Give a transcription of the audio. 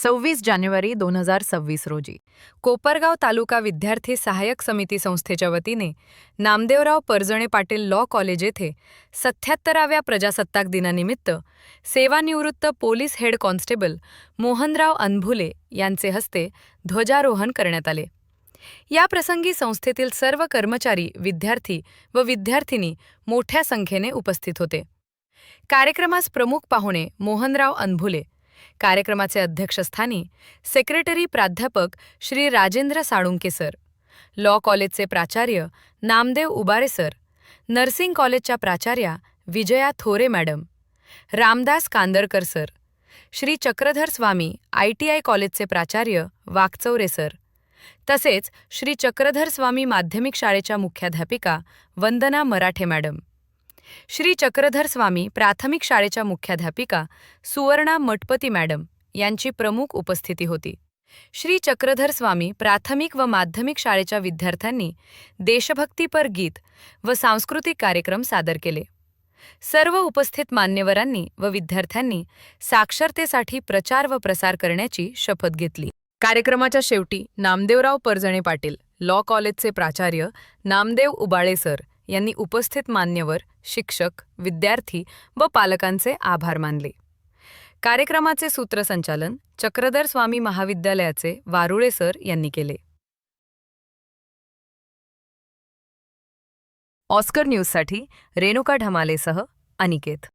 26 जानेवारी 2026 रोजी कोपरगाव तालुका विद्यार्थी सहाय्यक समिती संस्थेच्या वतीने नामदेवराव परजणे पाटील लॉ कॉलेज येथे 77व्या प्रजासत्ताक दिनानिमित्त सेवानिवृत्त पोलीस हेड कॉन्स्टेबल मोहनराव अनभुले यांचे हस्ते ध्वजारोहण करण्यात आले। या प्रसंगी संस्थेतील सर्व कर्मचारी, विद्यार्थी व विद्यार्थिनी मोठ्या संख्येने उपस्थित होते। कार्यक्रमास प्रमुख पाहुणे मोहनराव अनभुले, कार्यक्रमाचे अध्यक्षस्थानी सेक्रेटरी प्राध्यापक श्री राजेंद्र साळुंके सर, लॉ कॉलेजचे प्राचार्य नामदेव उबाळे सर, नर्सिंग कॉलेजच्या प्राचार्या विजया थोरे मॅडम, रामदास कांदरकर सर, श्री चक्रधर स्वामी ITI कॉलेजचे प्राचार्य वाकचौरे सर, तसेच श्री चक्रधर स्वामी माध्यमिक शाळेच्या मुख्याध्यापिका वंदना मराठे मॅडम, श्री चक्रधर स्वामी प्राथमिक शाळेच्या मुख्याध्यापिका सुवर्णा मठपती मॅडम यांची प्रमुख उपस्थिती होती। श्री चक्रधर स्वामी प्राथमिक व माध्यमिक शाळेच्या विद्यार्थ्यांनी देशभक्तीपर गीत व सांस्कृतिक कार्यक्रम सादर केले। सर्व उपस्थित मान्यवरांनी व विद्यार्थ्यांनी साक्षरतेसाठी प्रचार व प्रसार करण्याची शपथ घेतली। कार्यक्रमाच्या शेवटी नामदेवराव परजणे पाटील लॉ कॉलेजचे प्राचार्य नामदेव उबाळे सर यांनी उपस्थित मान्यवर, शिक्षक, विद्यार्थी व पालकांचे आभार मानले। कार्यक्रमाचे सूत्रसंचालन चक्रधर स्वामी महाविद्यालयाचे वारुळे सर यांनी केले। ऑस्कर न्यूजसाठी रेणुका ढमालेसह अनिकेत।